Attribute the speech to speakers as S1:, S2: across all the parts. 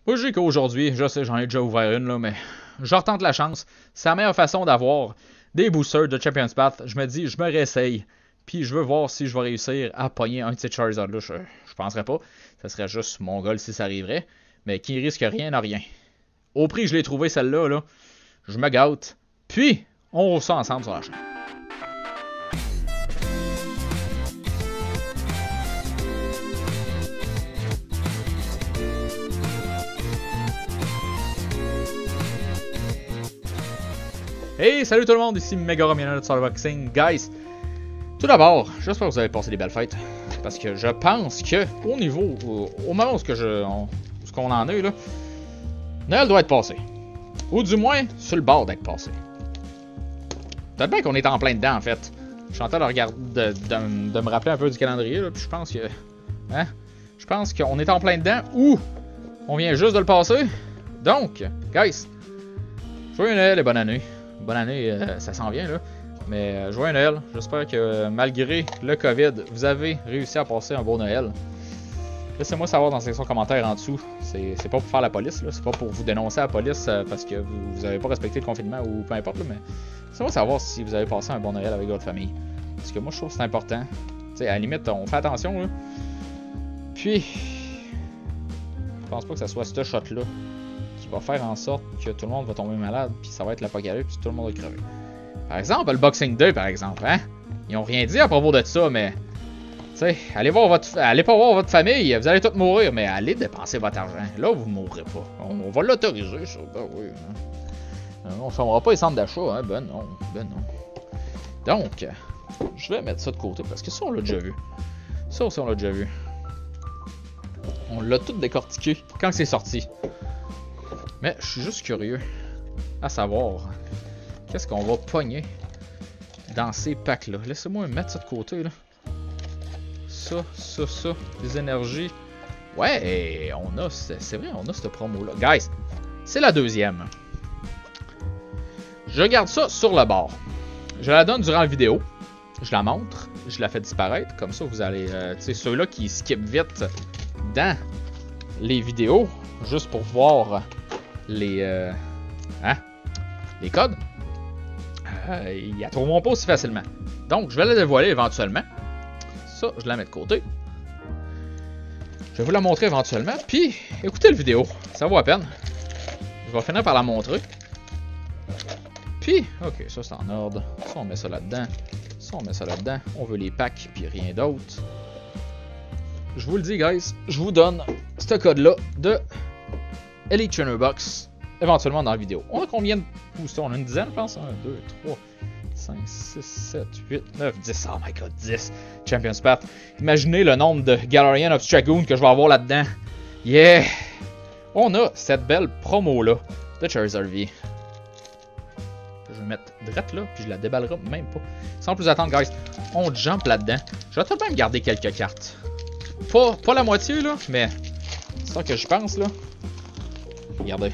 S1: Moi, je dis qu'aujourd'hui, je sais, j'en ai déjà ouvert une, là, mais je retente la chance. C'est la meilleure façon d'avoir des boosters de Champions Path. Je me dis, je me réessaye. Puis je veux voir si je vais réussir à pogner un de ces Charizard-là. Je penserais pas. Ça serait juste mon goal si ça arriverait. Mais qui risque rien n'a rien. Au prix que je l'ai trouvé, celle-là, là, je me gâte. Puis, on roule ça ensemble sur la chaîne. Hey, salut tout le monde, ici Megara Miana de Starboxing. Guys, tout d'abord, j'espère que vous avez passé des belles fêtes. Parce que je pense que, au niveau, au moment où qu'on en est, là, Noël doit être passé. Ou du moins, sur le bord d'être passé. Peut-être bien qu'on est en plein dedans, en fait. Je suis en train de me rappeler un peu du calendrier, là, puis je pense que... Hein? Je pense qu'on est en plein dedans, ou on vient juste de le passer. Donc, guys, joyeux Noël et bonne année. Bonne année, ça s'en vient, là. Mais joyeux Noël. J'espère que malgré le COVID, vous avez réussi à passer un beau Noël. Laissez-moi savoir dans la section commentaires en dessous. C'est pas pour faire la police, là. C'est pas pour vous dénoncer à la police parce que vous avez pas respecté le confinement ou peu importe, là. Mais laissez-moi savoir si vous avez passé un bon Noël avec votre famille. Parce que moi, je trouve que c'est important. Tu sais, à la limite, on fait attention, là. Puis, je pense pas que ça soit ce shot-là qui va faire en sorte que tout le monde va tomber malade, puis ça va être l'apocalypse, puis tout le monde va crever. Par exemple, le Boxing Day, par exemple, hein? Ils ont rien dit à propos de ça, mais... Tu sais, allez pas voir votre famille, vous allez tous mourir, mais allez dépenser votre argent. Là, vous ne mourrez pas. On va l'autoriser, ça. Ben oui, hein? On ne fermera pas les centres d'achat, hein? Ben non, ben non. Donc, je vais mettre ça de côté, parce que ça, on l'a déjà vu. Ça aussi, on l'a déjà vu. On l'a tout décortiqué quand c'est sorti. Mais je suis juste curieux à savoir qu'est-ce qu'on va pogner dans ces packs-là. Laissez-moi mettre ça de côté, là. Ça, des énergies. Ouais, on a, c'est vrai, on a cette promo-là. Guys, c'est la deuxième. Je garde ça sur le bord. Je la donne durant la vidéo. Je la montre. Je la fais disparaître. Comme ça, vous allez... tu sais, ceux-là qui skippent vite dans les vidéos, juste pour voir les codes, ils la trouveront pas aussi facilement. Donc, je vais la dévoiler éventuellement. Ça, je la mets de côté. Je vais vous la montrer éventuellement. Puis, écoutez la vidéo. Ça vaut la peine. Je vais finir par la montrer. Puis, ok, ça c'est en ordre. Ça, on met ça là-dedans. Ça, on met ça là-dedans. On veut les packs, puis rien d'autre. Je vous le dis, guys. Je vous donne ce code-là de Elite Trainer Box. Éventuellement dans la vidéo. On a combien de boosters? On a une dizaine, je pense. 1, 2, 3, 5, 6, 7, 8, 9, 10. Oh my god, 10. Champions Path. Imaginez le nombre de Galarian of Dragoon que je vais avoir là-dedans. Yeah! On a cette belle promo-là de Charizard V. Je vais mettre drette là, puis je la déballerai même pas. Sans plus attendre, guys, on jump là-dedans. Je vais tout de même garder quelques cartes. Pas la moitié, là, mais c'est ça que je pense, là. Regardez.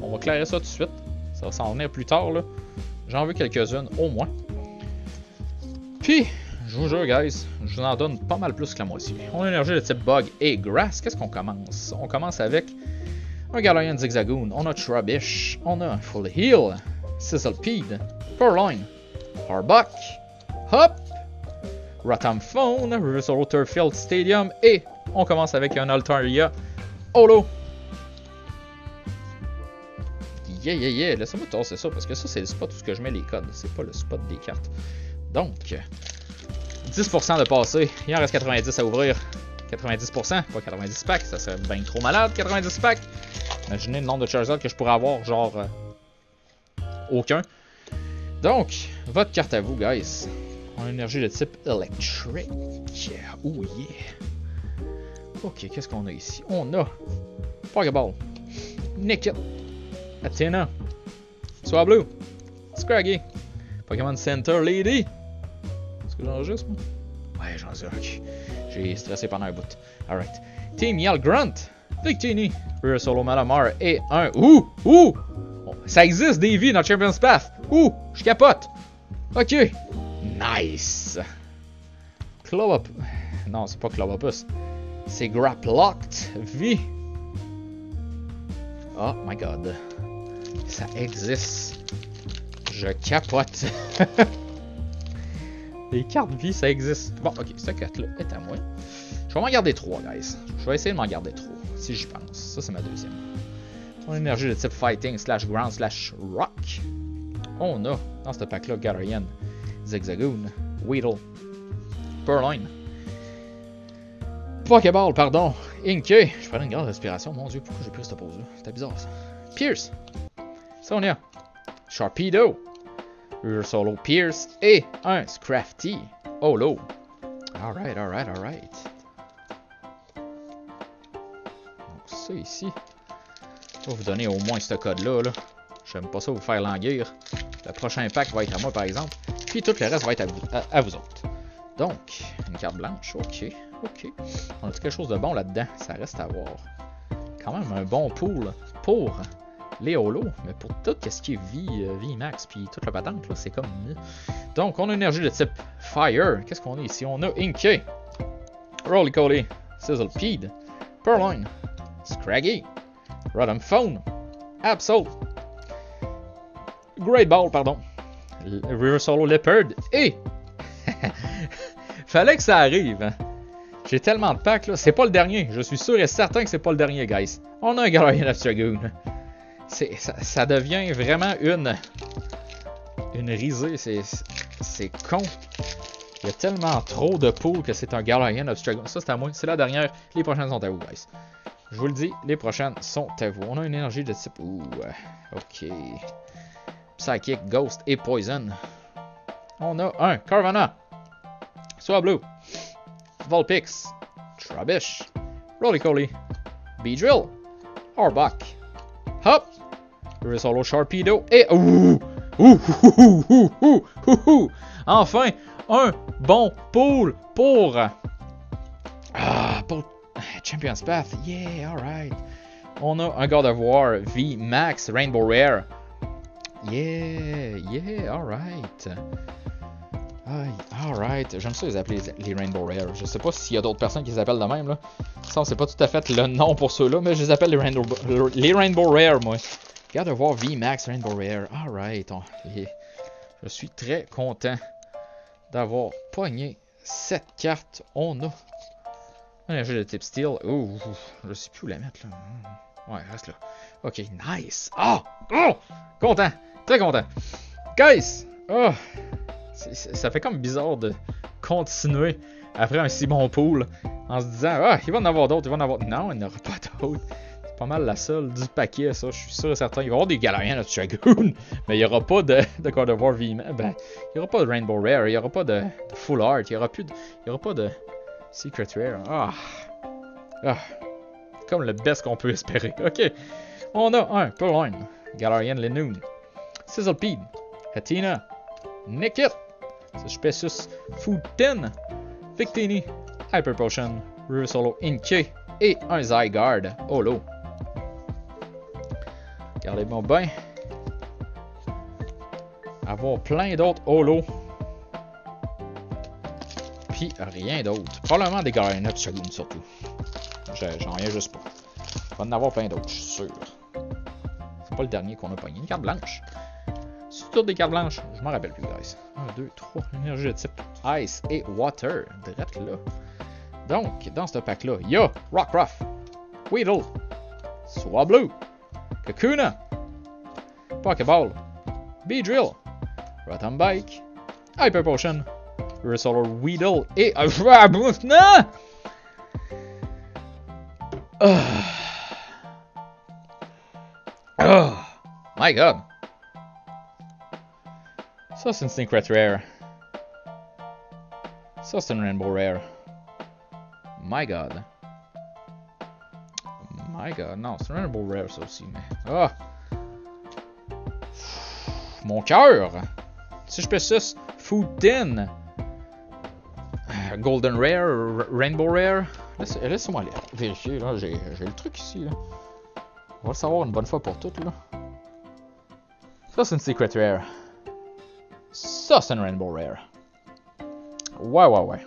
S1: On va clairer ça tout de suite. Ça va s'en venir plus tard, là. J'en veux quelques-unes, au moins. Puis, je vous jure, guys, je vous en donne pas mal plus que la moitié. On a énergie de type Bug et Grass. Qu'est-ce qu'on commence? On commence avec un Galarian Zigzagoon. On a Trubbish. On a Full Heal. Sizzlipede. Purloin. Harbuck. Hop. Rotom Phone. Reversal Turffield Stadium. Et on commence avec un Altaria Holo. Yeah. Laissez-moi tasser ça, parce que ça, c'est le spot où ce que je mets les codes. C'est pas le spot des cartes. Donc, 10% de passé. Il en reste 90 à ouvrir. 90%, pas 90 packs. Ça serait bien trop malade, 90 packs. Imaginez le nombre de Charizard que je pourrais avoir, genre... aucun. Donc, votre carte à vous, guys. On a une énergie de type électrique. Oh yeah. Ok, qu'est-ce qu'on a ici? On a Pokéball. Nickit. Athena. Swablu. Scraggy. Pokémon Center Lady. Est-ce que j'enregistre, moi? Ouais, j'enregistre. J'ai stressé pendant un bout. Alright. Team Yell Grunt. Victini. Rear Solo Malamar. Et un... Ouh! Ça existe des vies dans Champions Path. Ouh! Je capote. Ok. Nice. Clobop. Non, c'est pas Clobopus. C'est Graplocked V. Oh my god. Ça existe. Je capote. Les cartes vie, ça existe. Bon, ok, cette carte-là est à moi. Je vais m'en garder 3, guys. Je vais essayer de m'en garder 3, si j'y pense. Ça, c'est ma deuxième. Son énergie de type Fighting, / Ground, / Rock. On a, dans ce pack-là, Galarian, Zigzagoon, Weedle, Purloin, Pokéball, pardon, Inkay. Je prenais une grande respiration. Mon dieu, pourquoi j'ai pris cette pause-là? C'était bizarre, ça. Pierce, Sonia, Sharpedo, River Solo, Pierce et un Scrafty Holo. Alright, alright, alright. Donc ça ici, je vais vous donner au moins ce code-là. Là. J'aime pas ça vous faire languir. Le prochain pack va être à moi par exemple. Puis tout le reste va être à vous autres. Donc, une carte blanche, ok, ok. On a quelque chose de bon là-dedans, ça reste à voir. Quand même un bon pool pour les holos, mais pour tout ce qui est VMAX puis toute la patente, c'est comme mieux. Donc, on a une énergie de type Fire. Qu'est-ce qu'on a ici? On a Inkay, Roly-Coly, Sizzlipede, Purloin, Scraggy, Rotom Phone, Absol, Great Ball, pardon, River Solo Leopard et... Fallait que ça arrive. Hein. J'ai tellement de packs là. C'est pas le dernier. Je suis sûr et certain que c'est pas le dernier, guys. On a un Galarian Obstagoon. Ça devient vraiment une risée. C'est con. Il y a tellement trop de poules que c'est un Galarian Obstagoon. Ça, c'est à moi. C'est la dernière. Les prochaines sont à vous, guys. Je vous le dis, les prochaines sont à vous. On a une énergie de type... Ouh, ok. Psychic, Ghost et Poison. On a un Carvanha, Swablu, Vulpix, Trubbish, Roly-Coly, Beedrill, Arbok, Hop, River Solo, Sharpedo et... Enfin, un bon pool pour... pour Champion's Path. Yeah, alright. On a un God of War VMAX Rainbow Rare. Yeah, yeah, alright. Alright, j'aime ça les appeler les Rainbow Rare. Je sais pas s'il y a d'autres personnes qui les appellent de même là. Ça, c'est pas tout à fait le nom pour ceux-là, mais je les appelle les Rainbow Rare, moi. Regarde voir VMAX Rainbow Rare. Alright, je suis très content d'avoir pogné cette carte. On a un jeu de type Steel. Ouh, je sais plus où la mettre là. Ouais, reste là. Ok, nice. Oh, content, très content. Guys, ça fait comme bizarre de continuer après un si bon pool en se disant il va en avoir d'autres, il va en avoir... Non, il n'y en aura pas d'autres. C'est pas mal la seule du paquet, ça. Je suis sûr et certain. Il va y avoir des Galarian de Dragoon, mais il n'y aura pas de God of War V-Man. Ben, il n'y aura pas de Rainbow Rare, il n'y aura pas de Full Art, il n'y aura pas de Secret Rare. Comme le best qu'on peut espérer. Ok. On a un Purloin, Galarian Linoon, Sizzlipede, Hatina, Nickit, Suspicious Food 10, Victini, Hyper Potion, River Solo Inkay et un Zygarde Holo. Regardez-moi bien. Avoir plein d'autres Holo. Puis rien d'autre. Probablement des Galarian Obstagoon surtout. J'en reviens juste pas. Il va en avoir plein d'autres, je suis sûr. C'est pas le dernier qu'on a pogné. Une carte blanche. C'est toutes des cartes blanches. Je m'en rappelle plus, guys. 1, 2, 3. Énergie de type Ice et Water. Direct là. Donc, dans ce pack-là, il y a Rockruff, Weedle, Swablu, Kakuna, Pokéball, Beedrill, Rotom Bike, Hyper Potion, River Solo, Weedle et... Non! My god! Ça, c'est une Secret Rare. Ça, c'est une Rainbow Rare. My god. My god. Non, c'est une Rainbow Rare, ça aussi, mais... Mon cœur! Si je peux ça, Food 10. Golden Rare, Rainbow Rare. Laissez-moi aller vérifier, là. J'ai le truc ici, là. On va le savoir une bonne fois pour toutes, là. Ça, c'est une Secret Rare. Ça, c'est une Rainbow Rare. Ouais.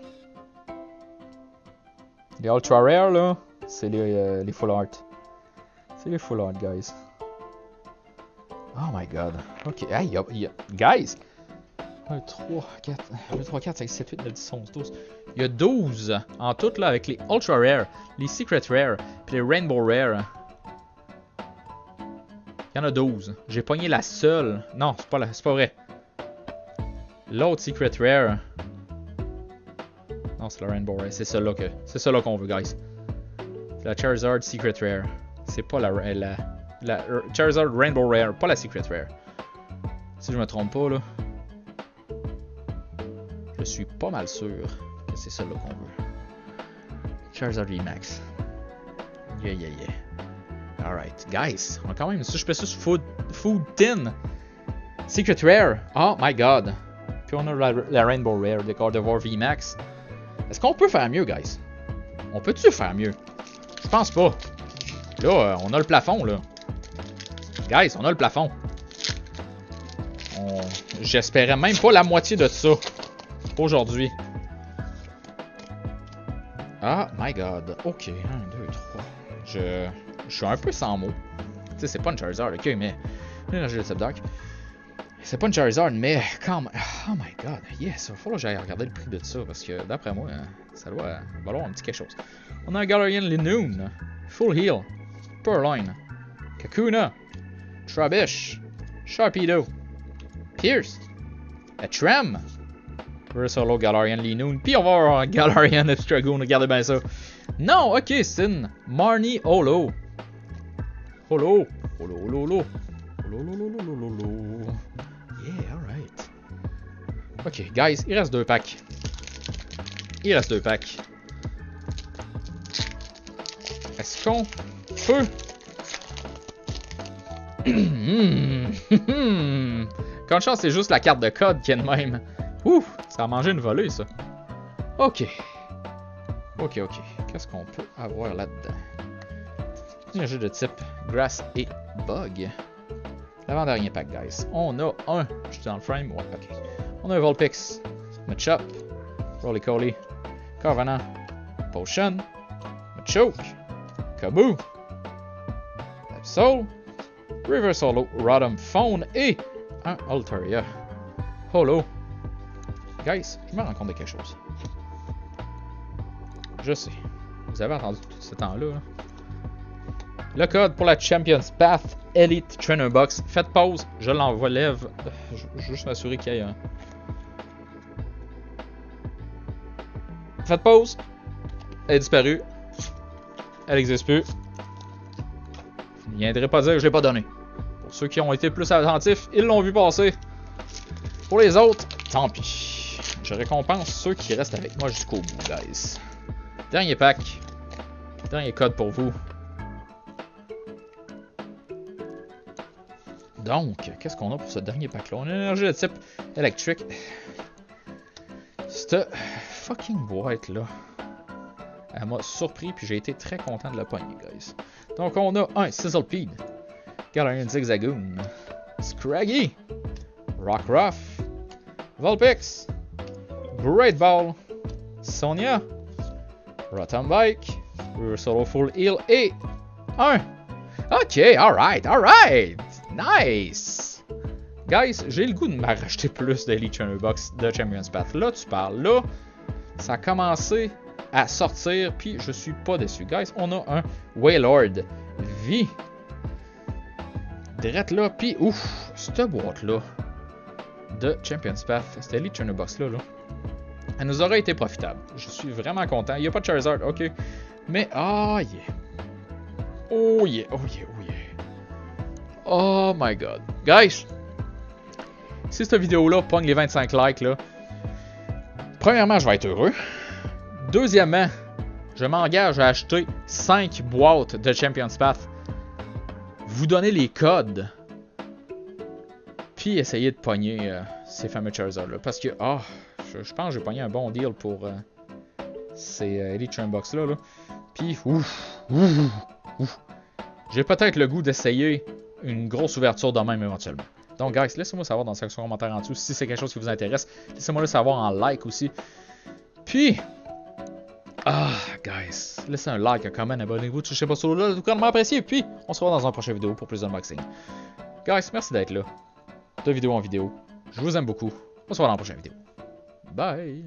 S1: Les Ultra Rare, là, c'est les Full Art. C'est les Full Art, guys. Oh my god. Ok, hey, guys! 1, 3, 4, 1, 3, 4, 5, 7, 8, 9, 10, 11, 12. Il y a 12 en tout là avec les Ultra Rare, les Secret Rare, puis les Rainbow Rare. Il y en a 12. J'ai pogné la seule. Non, c'est pas vrai. L'autre Secret Rare. Non, c'est la Rainbow Rare. C'est celle-là qu'on veut, guys. C'est la Charizard Secret Rare. C'est pas la Charizard Rainbow Rare, pas la Secret Rare. Si je me trompe pas, là. Je suis pas mal sûr que c'est celle-là qu'on veut. Charizard VMAX. Yeah. Alright, guys. On a quand même Suspicious Food Tin. Secret Rare. Oh my god. Puis on a la Rainbow Rare, le Gardevoir VMAX. Est-ce qu'on peut faire mieux, guys? On peut-tu faire mieux? Je pense pas. Là, on a le plafond, là. Guys, on a le plafond. J'espérais même pas la moitié de ça. Aujourd'hui. Ah, my god. Ok, 1, 2, 3. Je suis un peu sans mots. Tu sais, c'est pas une Charizard, ok, mais... L'énergie de Dark. C'est pas une Charizard, mais quand même... Oh my god, yes, il va falloir que j'aille regarder le prix de ça, parce que d'après moi, ça doit valoir un petit quelque chose. On a un Galarian Linoone, Full Heal, Purloin, Kakuna, Trubbish, Sharpedo, Pierce, Trem, Versalo Galarian Linoone, puis on va avoir un Galarian Dragoon, regardez bien ça. Non, ok, c'est une Marnie Holo. Holo. Yeah, alright. Ok, guys, il reste 2 packs. Est-ce qu'on peut... Quand de chance, c'est juste la carte de code qui est de même. Ouh, ça a mangé une volée, ça. Ok. Qu'est-ce qu'on peut avoir là-dedans? Un jeu de type Grass et Bug. L'avant-dernier pack, guys. On a un... Je suis dans le frame? Ouais, ok. On a un Vulpix, Machop, Roly-Coly, Carvanha, Potion, Machoke, Kaboo, Absol, Reverse Holo, Rotom Phone et un Altaria Holo. Guys, je me rends compte de quelque chose. Je sais. Vous avez entendu tout ce temps-là. Le code pour la Champions Path Elite Trainer Box. Faites pause, je l'envoie lève. Je veux juste m'assurer qu'il y ait un... Faites pause. Elle est disparue. Elle n'existe plus. Vous ne viendrez pas dire que je ne l'ai pas donné. Pour ceux qui ont été plus attentifs, ils l'ont vu passer. Pour les autres, tant pis. Je récompense ceux qui restent avec moi jusqu'au bout, guys. Dernier pack. Dernier code pour vous. Donc, qu'est-ce qu'on a pour ce dernier pack-là? On a une énergie de type électrique. Cette fucking boîte-là, elle m'a surpris, puis j'ai été très content de la pogner, guys. Donc, on a un Sizzlipede, Galarian Zigzagoon, Scraggy, Rockruff, Vulpix, Great Ball, Sonia, Rotom Bike, Solo Full Heal et un. Ok, alright. Nice! Guys, j'ai le goût de m'acheter plus d'Elite Trainer Box de Champions Path. Là, tu parles. Là, ça a commencé à sortir, puis je suis pas déçu. Guys, on a un Wailord V. Direct là, puis ouf, cette boîte-là de Champions Path, cette Elite Trainer Box-là, elle nous aurait été profitable. Je suis vraiment content. Il n'y a pas de Charizard, ok. Mais, ah, yeah. Oh yeah. Oh my god. Guys, si cette vidéo-là pogne les 25 likes, là, premièrement, je vais être heureux. Deuxièmement, je m'engage à acheter 5 boîtes de Champions Path. Vous donnez les codes. Puis essayez de pogner ces fameux Charizard-là. Parce que, je pense que j'ai pogné un bon deal pour ces Elite Trainer Box-là. Là. Puis, ouf. J'ai peut-être le goût d'essayer une grosse ouverture de même éventuellement. Donc, guys, laissez-moi savoir dans la section commentaire en dessous si c'est quelque chose qui vous intéresse. Laissez-moi le savoir en like aussi. Puis, guys, laissez un like, un comment, abonnez-vous, touchez pas sur le là, tout grandement apprécié. Puis, on se revoit dans une prochaine vidéo pour plus d'unboxing. Guys, merci d'être là. De vidéo en vidéo. Je vous aime beaucoup. On se voit dans la prochaine vidéo. Bye!